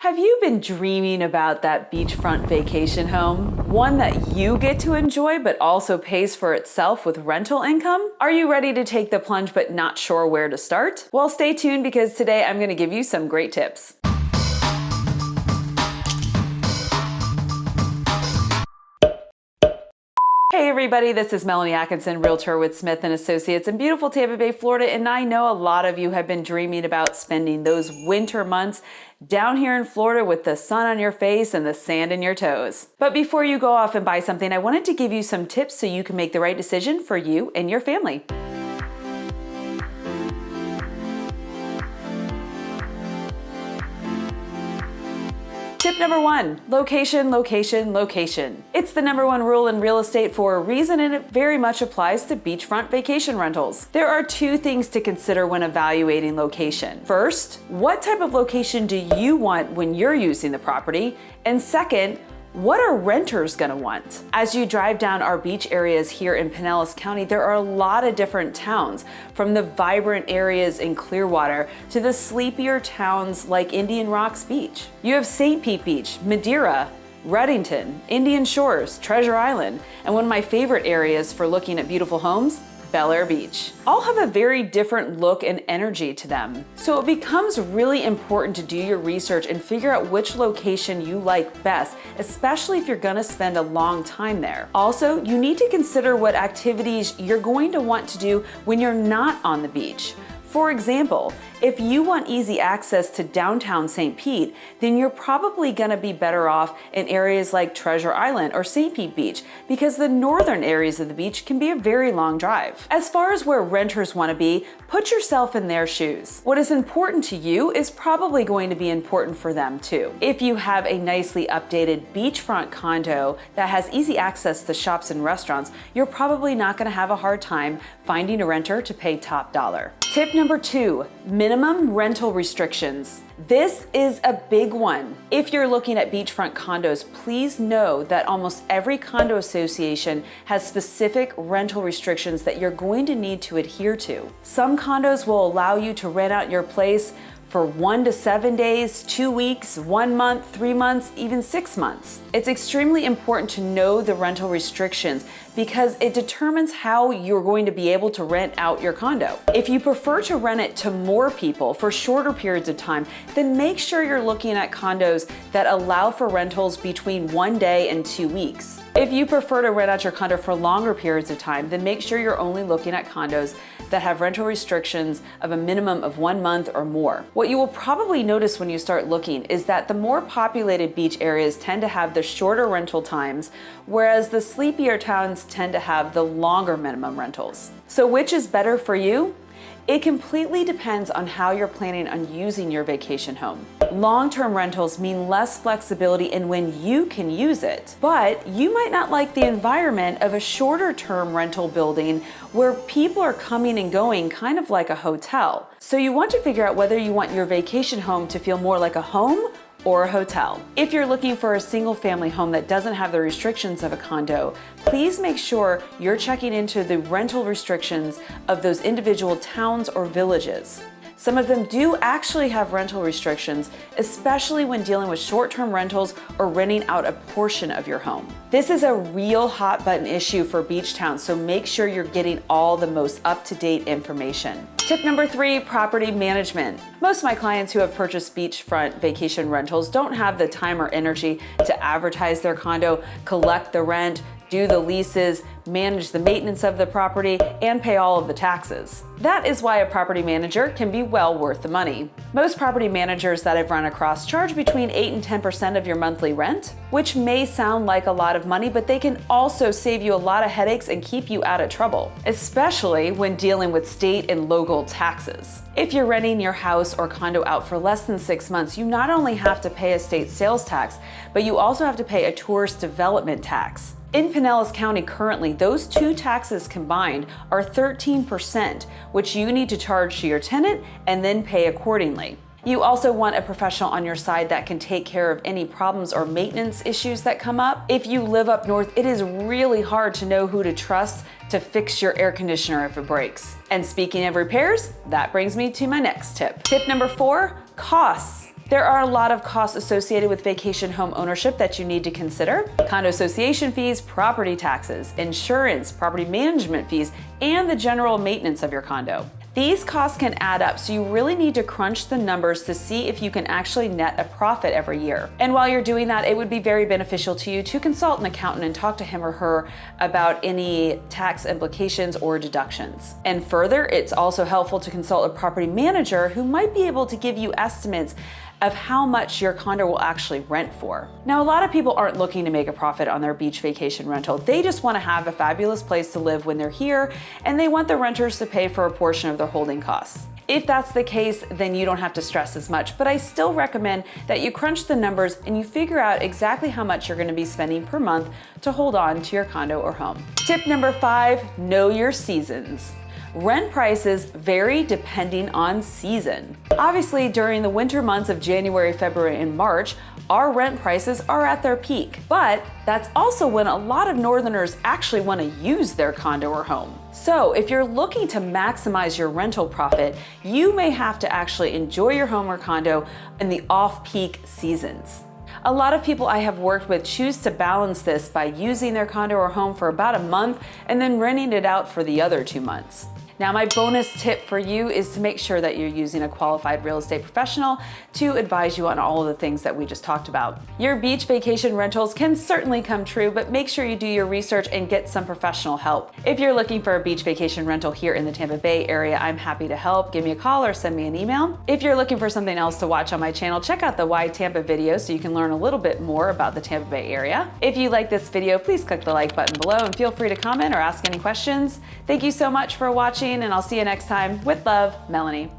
Have you been dreaming about that beachfront vacation home? One that you get to enjoy but also pays for itself with rental income? Are you ready to take the plunge but not sure where to start? Well, stay tuned because today I'm going to give you some great tips. Hey everybody, this is Melanie Atkinson, realtor with Smith & Associates in beautiful Tampa Bay, Florida, and I know a lot of you have been dreaming about spending those winter months down here in Florida with the sun on your face and the sand in your toes. But before you go off and buy something, I wanted to give you some tips so you can make the right decision for you and your family. Tip number one, location, location, location. It's the number one rule in real estate for a reason, and it very much applies to beachfront vacation rentals. There are two things to consider when evaluating location. First, what type of location do you want when you're using the property? And second, what are renters gonna want? As you drive down our beach areas here in Pinellas County, there are a lot of different towns, from the vibrant areas in Clearwater to the sleepier towns like Indian Rocks Beach. You have St. Pete Beach, Madeira, Reddington, Indian Shores, Treasure Island, and one of my favorite areas for looking at beautiful homes, Bel Air Beach. All have a very different look and energy to them. So it becomes really important to do your research and figure out which location you like best, especially if you're gonna spend a long time there. Also, you need to consider what activities you're going to want to do when you're not on the beach. For example, if you want easy access to downtown St. Pete, then you're probably gonna be better off in areas like Treasure Island or St. Pete Beach, because the northern areas of the beach can be a very long drive. As far as where renters wanna be, put yourself in their shoes. What is important to you is probably going to be important for them too. If you have a nicely updated beachfront condo that has easy access to shops and restaurants, you're probably not gonna have a hard time finding a renter to pay top dollar. Tip number two, minimum rental restrictions. This is a big one. If you're looking at beachfront condos, please know that almost every condo association has specific rental restrictions that you're going to need to adhere to. Some condos will allow you to rent out your place for 1 to 7 days, 2 weeks, 1 month, 3 months, even 6 months. It's extremely important to know the rental restrictions because it determines how you're going to be able to rent out your condo. If you prefer to rent it to more people for shorter periods of time, then make sure you're looking at condos that allow for rentals between 1 day and 2 weeks. If you prefer to rent out your condo for longer periods of time, then make sure you're only looking at condos that have rental restrictions of a minimum of 1 month or more. What you will probably notice when you start looking is that the more populated beach areas tend to have the shorter rental times, whereas the sleepier towns tend to have the longer minimum rentals. So which is better for you? It completely depends on how you're planning on using your vacation home. Long-term rentals mean less flexibility in when you can use it, but you might not like the environment of a shorter-term rental building where people are coming and going kind of like a hotel. So you want to figure out whether you want your vacation home to feel more like a home or a hotel. If you're looking for a single family home that doesn't have the restrictions of a condo, please make sure you're checking into the rental restrictions of those individual towns or villages. Some of them do actually have rental restrictions, especially when dealing with short-term rentals or renting out a portion of your home. This is a real hot button issue for beach towns, so make sure you're getting all the most up-to-date information. Tip number three, property management. Most of my clients who have purchased beachfront vacation rentals don't have the time or energy to advertise their condo, collect the rent, do the leases, manage the maintenance of the property, and pay all of the taxes. That is why a property manager can be well worth the money. Most property managers that I've run across charge between 8 and 10% of your monthly rent, which may sound like a lot of money, but they can also save you a lot of headaches and keep you out of trouble, especially when dealing with state and local taxes. If you're renting your house or condo out for less than 6 months, you not only have to pay a state sales tax, but you also have to pay a tourist development tax. In Pinellas County currently, those two taxes combined are 13%, which you need to charge to your tenant and then pay accordingly. You also want a professional on your side that can take care of any problems or maintenance issues that come up. If you live up north, it is really hard to know who to trust to fix your air conditioner if it breaks. And speaking of repairs, that brings me to my next tip. Tip number 4, costs. There are a lot of costs associated with vacation home ownership that you need to consider. Condo association fees, property taxes, insurance, property management fees, and the general maintenance of your condo. These costs can add up, so you really need to crunch the numbers to see if you can actually net a profit every year. And while you're doing that, it would be very beneficial to you to consult an accountant and talk to him or her about any tax implications or deductions. And further, it's also helpful to consult a property manager who might be able to give you estimates of how much your condo will actually rent for. Now, a lot of people aren't looking to make a profit on their beach vacation rental. They just want to have a fabulous place to live when they're here, and they want the renters to pay for a portion of their holding costs. If that's the case, then you don't have to stress as much, but I still recommend that you crunch the numbers and you figure out exactly how much you're going to be spending per month to hold on to your condo or home. Tip number 5, know your seasons. Rent prices vary depending on season. Obviously, during the winter months of January, February, and March, our rent prices are at their peak. But that's also when a lot of Northerners actually want to use their condo or home. So if you're looking to maximize your rental profit, you may have to actually enjoy your home or condo in the off-peak seasons. A lot of people I have worked with choose to balance this by using their condo or home for about a month and then renting it out for the other 2 months. Now, my bonus tip for you is to make sure that you're using a qualified real estate professional to advise you on all of the things that we just talked about. Your beach vacation rentals can certainly come true, but make sure you do your research and get some professional help. If you're looking for a beach vacation rental here in the Tampa Bay area, I'm happy to help. Give me a call or send me an email. If you're looking for something else to watch on my channel, check out the Why Tampa video so you can learn a little bit more about the Tampa Bay area. If you like this video, please click the like button below and feel free to comment or ask any questions. Thank you so much for watching, and I'll see you next time. With love, Melanie.